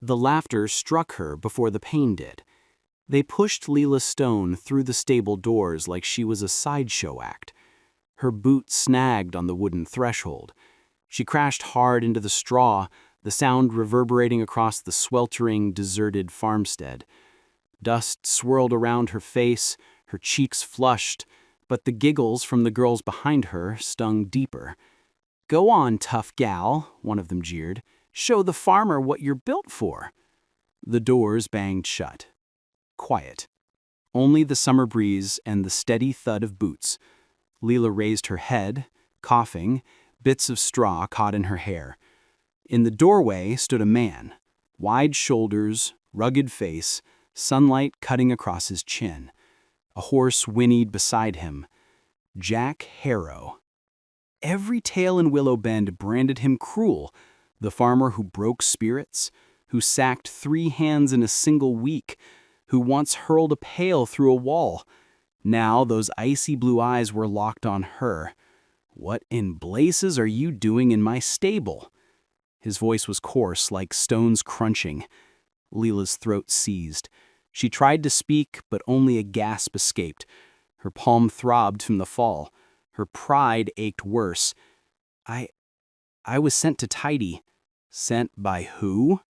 The laughter struck her before the pain did. They pushed Leela Stone through the stable doors like she was a sideshow act. Her boot snagged on the wooden threshold. She crashed hard into the straw, the sound reverberating across the sweltering, deserted farmstead. Dust swirled around her face, her cheeks flushed, but the giggles from the girls behind her stung deeper. "Go on, tough gal," one of them jeered. "Show the farmer what you're built for." The doors banged shut. Quiet. Only the summer breeze and the steady thud of boots. Leela raised her head, coughing, bits of straw caught in her hair. In the doorway stood a man, wide shoulders, rugged face, sunlight cutting across his chin. A horse whinnied beside him. Jack Harrow. Every tale in Willow Bend branded him cruel, the farmer who broke spirits, who sacked 3 hands in a single week, who once hurled a pail through a wall. Now those icy blue eyes were locked on her. "What in blazes are you doing in my stable?" His voice was coarse, like stones crunching. Leela's throat seized. She tried to speak, but only a gasp escaped. Her palm throbbed from the fall. Her pride ached worse. I was sent to tidy." "Sent by who?"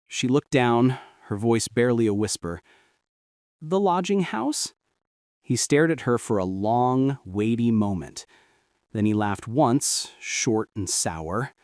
She looked down, her voice barely a whisper. "The lodging house?" He stared at her for a long, weighty moment. Then he laughed once, short and sour.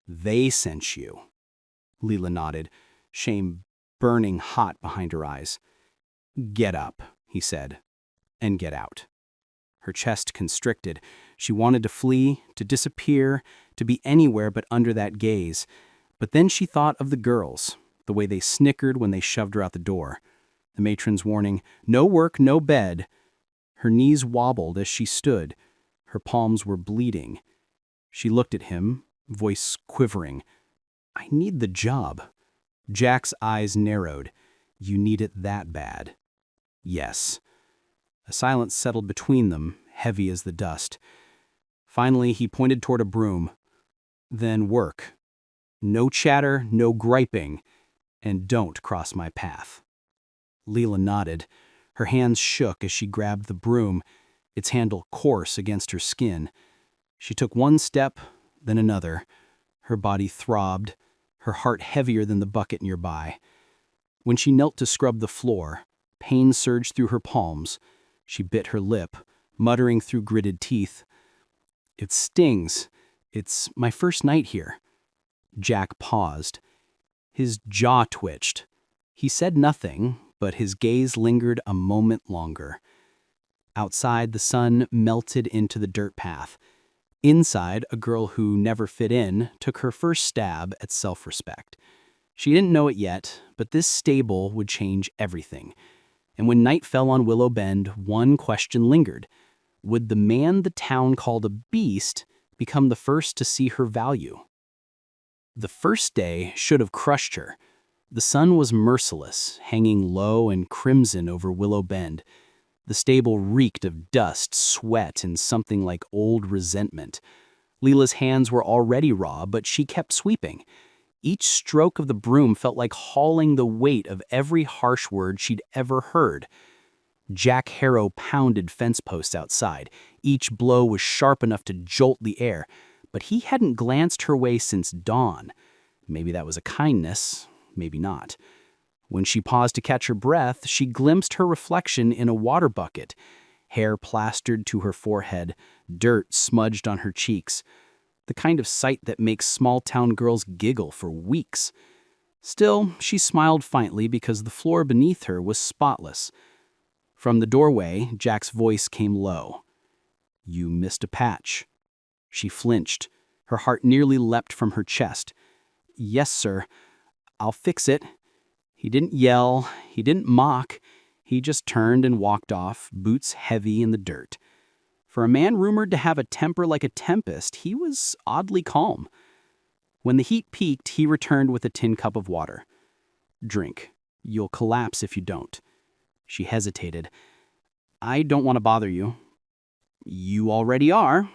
"They sent you." Leela nodded, shame burning hot behind her eyes. "Get up," he said, "and get out." Her chest constricted. She wanted to flee, to disappear, to be anywhere but under that gaze. But then she thought of the girls, the way they snickered when they shoved her out the door. The matron's warning, "No work, no bed." Her knees wobbled as she stood. Her palms were bleeding. She looked at him, voice quivering. "I need the job." Jack's eyes narrowed. "You need it that bad?" "Yes." A silence settled between them, heavy as the dust. Finally, he pointed toward a broom. "Then work. No chatter, no griping, and don't cross my path." Leela nodded. Her hands shook as she grabbed the broom, its handle coarse against her skin. She took one step, then another. Her body throbbed, her heart heavier than the bucket nearby. When she knelt to scrub the floor, pain surged through her palms. She bit her lip, muttering through gritted teeth. "It stings. It's my first night here." Jack paused. His jaw twitched. He said nothing, but his gaze lingered a moment longer. Outside, the sun melted into the dirt path. Inside, a girl who never fit in took her first stab at self-respect. She didn't know it yet, but this stable would change everything. And when night fell on Willow Bend, one question lingered. Would the man the town called a beast become the first to see her value? The first day should have crushed her. The sun was merciless, hanging low and crimson over Willow Bend. The stable reeked of dust, sweat, and something like old resentment. Leela's hands were already raw, but she kept sweeping. Each stroke of the broom felt like hauling the weight of every harsh word she'd ever heard. Jack Harrow pounded fence posts outside. Each blow was sharp enough to jolt the air, but he hadn't glanced her way since dawn. Maybe that was a kindness, maybe not. When she paused to catch her breath, she glimpsed her reflection in a water bucket. Hair plastered to her forehead, dirt smudged on her cheeks. The kind of sight that makes small-town girls giggle for weeks. Still, she smiled faintly because the floor beneath her was spotless. From the doorway, Jack's voice came low. "You missed a patch." She flinched. Her heart nearly leapt from her chest. "Yes, sir. I'll fix it." He didn't yell. He didn't mock. He just turned and walked off, boots heavy in the dirt. For a man rumored to have a temper like a tempest, he was oddly calm. When the heat peaked, he returned with a tin cup of water. "Drink. You'll collapse if you don't." She hesitated. "I don't want to bother you." "You already are."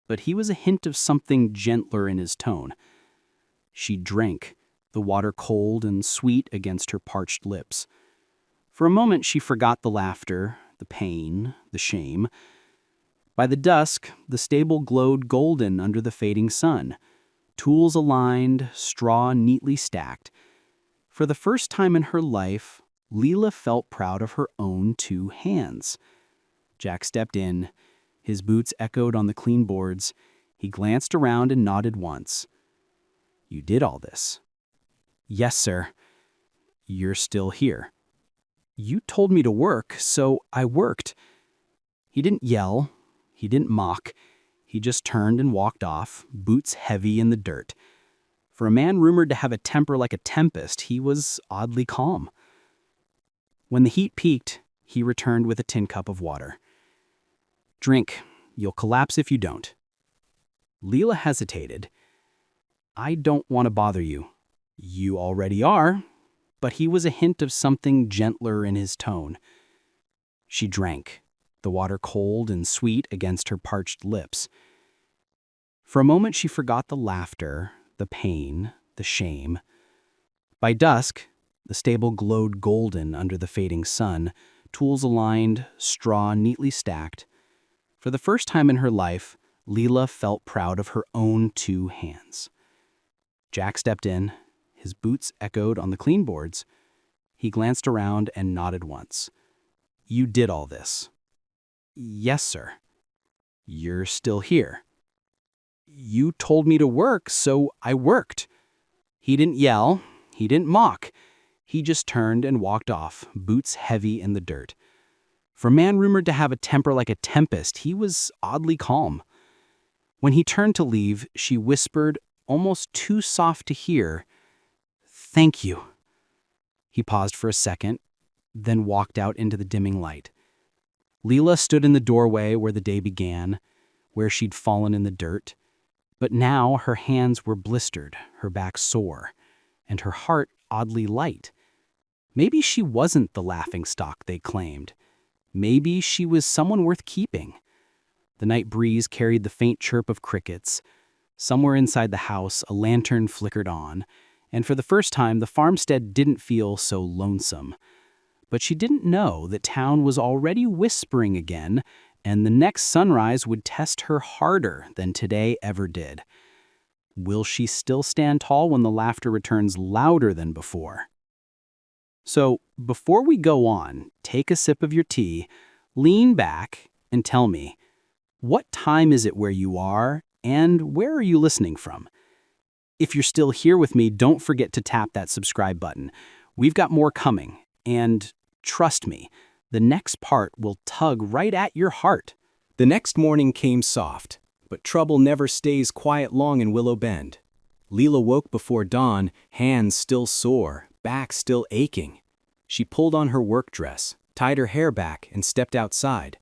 But he was a hint of something gentler in his tone. She drank. the water cold and sweet against her parched lips. For a moment she forgot the laughter, the pain, the shame. By the dusk, the stable glowed golden under the fading sun. Tools aligned, straw neatly stacked. For the first time in her life, Leela felt proud of her own 2 hands. Jack stepped in. His boots echoed on the clean boards. He glanced around and nodded once. "You did all this?" "Yes, sir." "You're still here?" "You told me to work, so I worked." He didn't yell. He didn't mock. He just turned and walked off, boots heavy in the dirt. For a man rumored to have a temper like a tempest, he was oddly calm. When the heat peaked, he returned with a tin cup of water. "Drink. You'll collapse if you don't." Leela hesitated. "I don't want to bother you." "You already are." But he was a hint of something gentler in his tone. She drank, the water cold and sweet against her parched lips. For a moment she forgot the laughter, the pain, the shame. By dusk, the stable glowed golden under the fading sun, tools aligned, straw neatly stacked. For the first time in her life, Leela felt proud of her own 2 hands. Jack stepped in. His boots echoed on the clean boards. He glanced around and nodded once. "You did all this?" "Yes, sir." "You're still here?" "You told me to work, so I worked." He didn't yell. He didn't mock. He just turned and walked off, boots heavy in the dirt. For a man rumored to have a temper like a tempest, he was oddly calm. When he turned to leave, she whispered, almost too soft to hear, "Thank you." He paused for a second, then walked out into the dimming light. Leela stood in the doorway where the day began, where she'd fallen in the dirt. But now her hands were blistered, her back sore, and her heart oddly light. Maybe she wasn't the laughingstock they claimed. Maybe she was someone worth keeping. The night breeze carried the faint chirp of crickets. Somewhere inside the house, a lantern flickered on, and for the first time, the farmstead didn't feel so lonesome. But she didn't know that town was already whispering again, and the next sunrise would test her harder than today ever did. Will she still stand tall when the laughter returns louder than before? So, before we go on, take a sip of your tea, lean back, and tell me, what time is it where you are, and where are you listening from? If you're still here with me, don't forget to tap that subscribe button. We've got more coming, and trust me, the next part will tug right at your heart. The next morning came soft, but trouble never stays quiet long in Willow Bend. Leela woke before dawn, hands still sore, back still aching. She pulled on her work dress, tied her hair back, and stepped outside.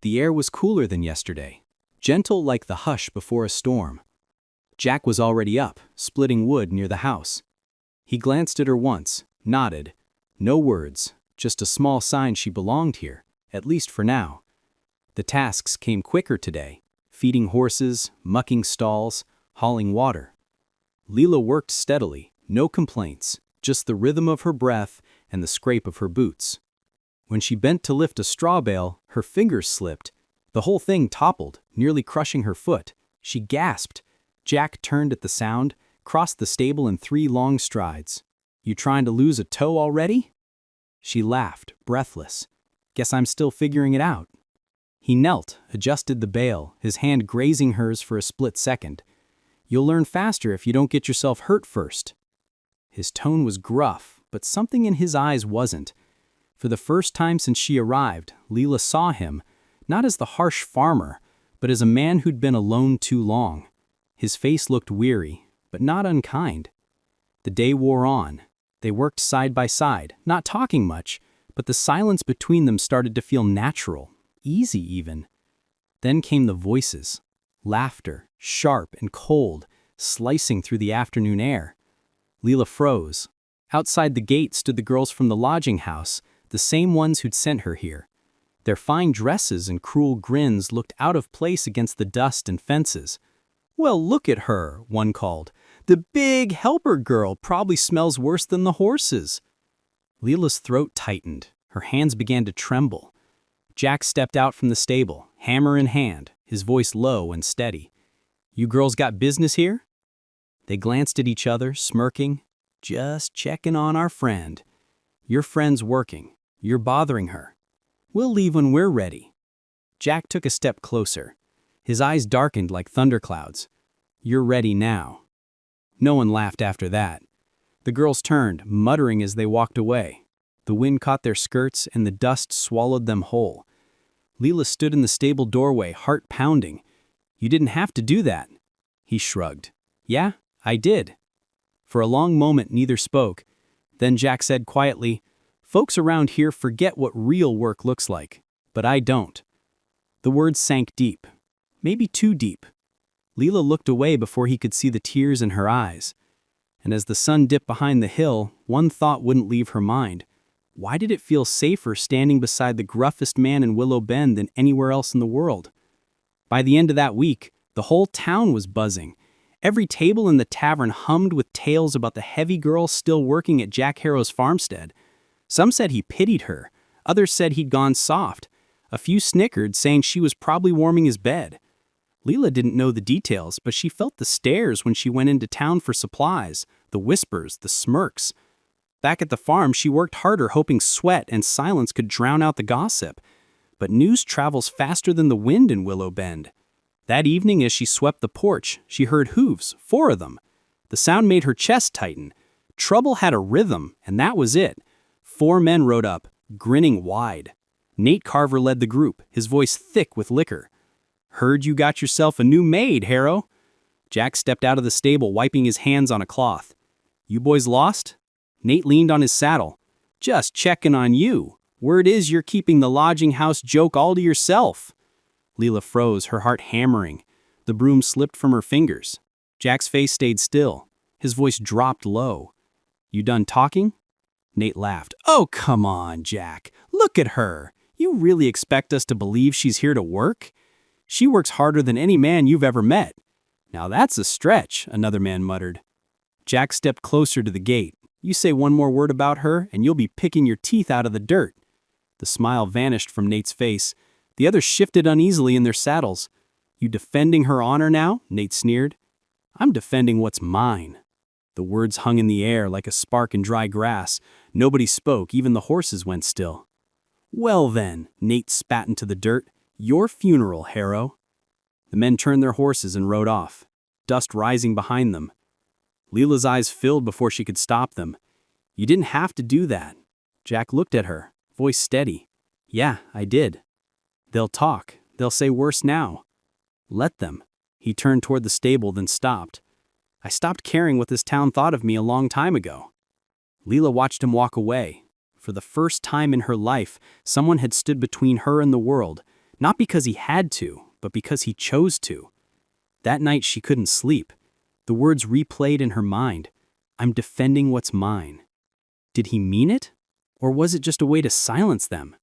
The air was cooler than yesterday, gentle like the hush before a storm. Jack was already up, splitting wood near the house. He glanced at her once, nodded. No words, just a small sign she belonged here, at least for now. The tasks came quicker today, feeding horses, mucking stalls, hauling water. Leela worked steadily, no complaints, just the rhythm of her breath and the scrape of her boots. When she bent to lift a straw bale, her fingers slipped. The whole thing toppled, nearly crushing her foot. She gasped. Jack turned at the sound, crossed the stable in 3 long strides. "You trying to lose a toe already?" She laughed, breathless. "Guess I'm still figuring it out." He knelt, adjusted the bale, his hand grazing hers for a split second. "You'll learn faster if you don't get yourself hurt first." His tone was gruff, but something in his eyes wasn't. For the first time since she arrived, Leela saw him, not as the harsh farmer, but as a man who'd been alone too long. His face looked weary, but not unkind. The day wore on. They worked side by side, not talking much, but the silence between them started to feel natural, easy even. Then came the voices, laughter, sharp and cold, slicing through the afternoon air. Leela froze. Outside the gate stood the girls from the lodging house, the same ones who'd sent her here. Their fine dresses and cruel grins looked out of place against the dust and fences. "Well, look at her," one called. The big helper girl probably smells worse than the horses. Leela's throat tightened. Her hands began to tremble. Jack stepped out from the stable, hammer in hand, his voice low and steady. "You girls got business here?" They glanced at each other, smirking. "Just checking on our friend. Your friend's working. You're bothering her. We'll leave when we're ready." Jack took a step closer. His eyes darkened like thunderclouds. "You're ready now." No one laughed after that. The girls turned, muttering as they walked away. The wind caught their skirts and the dust swallowed them whole. Leela stood in the stable doorway, heart pounding. "You didn't have to do that." He shrugged. "Yeah, I did." For a long moment neither spoke. Then Jack said quietly, "Folks around here forget what real work looks like, but I don't." The words sank deep. Maybe too deep. Leela looked away before he could see the tears in her eyes. And as the sun dipped behind the hill, one thought wouldn't leave her mind. Why did it feel safer standing beside the gruffest man in Willow Bend than anywhere else in the world? By the end of that week, the whole town was buzzing. Every table in the tavern hummed with tales about the heavy girl still working at Jack Harrow's farmstead. Some said he pitied her. Others said he'd gone soft. A few snickered, saying she was probably warming his bed. Leela didn't know the details, but she felt the stares when she went into town for supplies, the whispers, the smirks. Back at the farm, she worked harder hoping sweat and silence could drown out the gossip. But news travels faster than the wind in Willow Bend. That evening as she swept the porch, she heard hooves, 4 of them. The sound made her chest tighten. Trouble had a rhythm, and that was it. 4 men rode up, grinning wide. Nate Carver led the group, his voice thick with liquor. "Heard you got yourself a new maid, Harrow." Jack stepped out of the stable, wiping his hands on a cloth. "You boys lost?" Nate leaned on his saddle. "Just checking on you. Word is you're keeping the lodging house joke all to yourself." Leela froze, her heart hammering. The broom slipped from her fingers. Jack's face stayed still. His voice dropped low. "You done talking?" Nate laughed. "Oh, come on, Jack. Look at her. You really expect us to believe she's here to work? She works harder than any man you've ever met." "Now that's a stretch," another man muttered. Jack stepped closer to the gate. "You say one more word about her, and you'll be picking your teeth out of the dirt." The smile vanished from Nate's face. The others shifted uneasily in their saddles. "You defending her honor now?" Nate sneered. "I'm defending what's mine." The words hung in the air like a spark in dry grass. Nobody spoke, even the horses went still. "Well then," Nate spat into the dirt, "your funeral, Harrow." The men turned their horses and rode off, dust rising behind them. Leela's eyes filled before she could stop them. "You didn't have to do that." Jack looked at her, voice steady. "Yeah, I did." "They'll talk. They'll say worse now." "Let them." He turned toward the stable, then stopped. "I stopped caring what this town thought of me a long time ago." Leela watched him walk away. For the first time in her life, someone had stood between her and the world, not because he had to, but because he chose to. That night she couldn't sleep. The words replayed in her mind. "I'm defending what's mine." Did he mean it? Or was it just a way to silence them?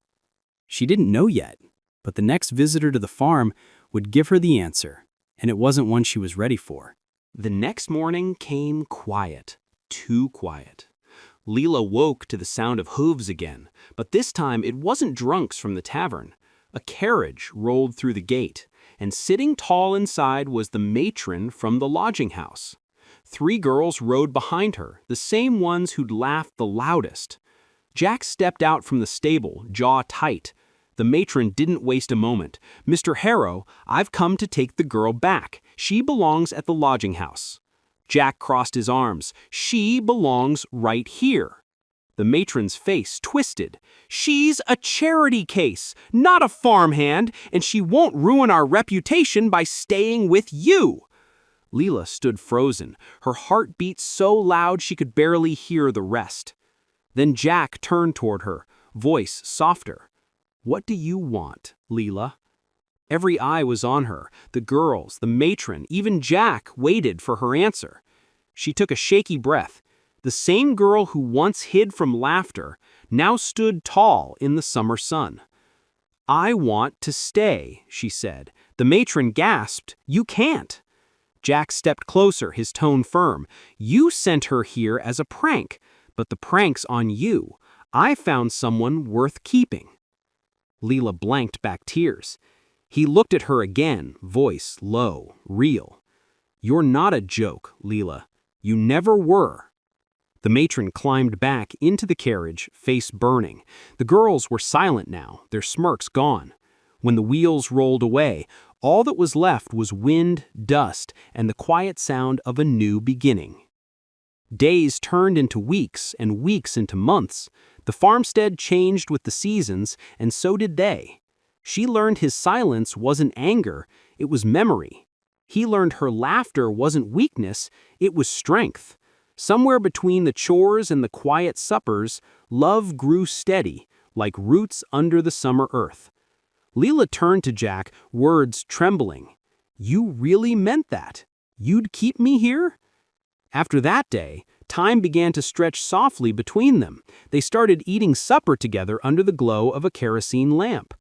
She didn't know yet, but the next visitor to the farm would give her the answer, and it wasn't one she was ready for. The next morning came quiet, too quiet. Leela woke to the sound of hooves again, but this time it wasn't drunks from the tavern. A carriage rolled through the gate, and sitting tall inside was the matron from the lodging house. 3 girls rode behind her, the same ones who'd laughed the loudest. Jack stepped out from the stable, jaw tight. The matron didn't waste a moment. "Mr. Harrow, I've come to take the girl back. She belongs at the lodging house." Jack crossed his arms. "She belongs right here." The matron's face twisted. "She's a charity case, not a farmhand, and she won't ruin our reputation by staying with you." Leela stood frozen. Her heart beat so loud she could barely hear the rest. Then Jack turned toward her, voice softer. "What do you want, Leela?" Every eye was on her. The girls, the matron, even Jack waited for her answer. She took a shaky breath. The same girl who once hid from laughter now stood tall in the summer sun. "I want to stay," she said. The matron gasped, "You can't." Jack stepped closer, his tone firm. "You sent her here as a prank, but the prank's on you. I found someone worth keeping." Leela blanked back tears. He looked at her again, voice low, real. "You're not a joke, Leela. You never were." The matron climbed back into the carriage, face burning. The girls were silent now, their smirks gone. When the wheels rolled away, all that was left was wind, dust, and the quiet sound of a new beginning. Days turned into weeks, and weeks into months. The farmstead changed with the seasons, and so did they. She learned his silence wasn't anger, it was memory. He learned her laughter wasn't weakness, it was strength. Somewhere between the chores and the quiet suppers, love grew steady, like roots under the summer earth. Leela turned to Jack, words trembling. "You really meant that? You'd keep me here?" After that day, time began to stretch softly between them. They started eating supper together under the glow of a kerosene lamp.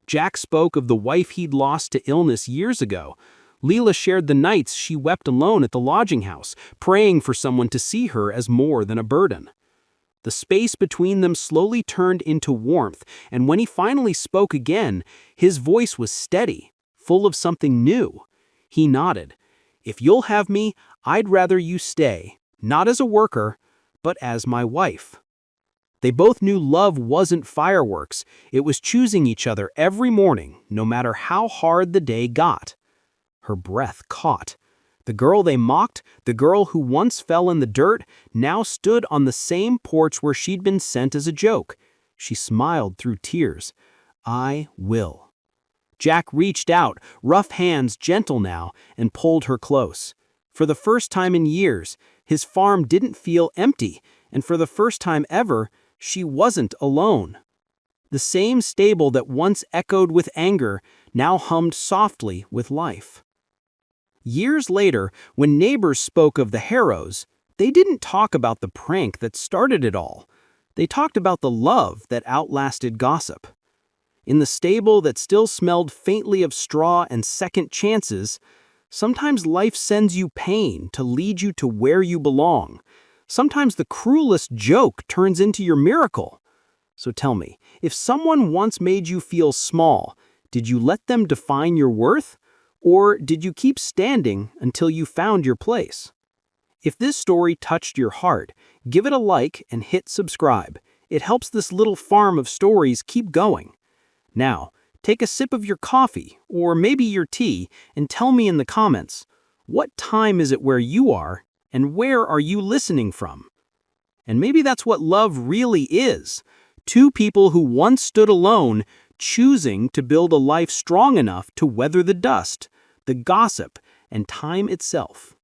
Jack spoke of the wife he'd lost to illness years ago. Leela shared the nights she wept alone at the lodging house, praying for someone to see her as more than a burden. The space between them slowly turned into warmth, and when he finally spoke again, his voice was steady, full of something new. He nodded. "If you'll have me, I'd rather you stay, not as a worker, but as my wife." They both knew love wasn't fireworks. It was choosing each other every morning, no matter how hard the day got. Her breath caught. The girl they mocked, the girl who once fell in the dirt, now stood on the same porch where she'd been sent as a joke. She smiled through tears. "I will." Jack reached out, rough hands gentle now, and pulled her close. For the first time in years, his farm didn't feel empty, and for the first time ever, she wasn't alone. The same stable that once echoed with anger now hummed softly with life. Years later, when neighbors spoke of the Harrows, they didn't talk about the prank that started it all. They talked about the love that outlasted gossip. In the stable that still smelled faintly of straw and second chances, sometimes life sends you pain to lead you to where you belong. Sometimes the cruelest joke turns into your miracle. So tell me, if someone once made you feel small, did you let them define your worth? Or did you keep standing until you found your place? If this story touched your heart, give it a like and hit subscribe. It helps this little farm of stories keep going. Now, take a sip of your coffee, or maybe your tea, and tell me in the comments, what time is it where you are, and where are you listening from? And maybe that's what love really is. Two people who once stood alone, choosing to build a life strong enough to weather the dust, the gossip, and time itself.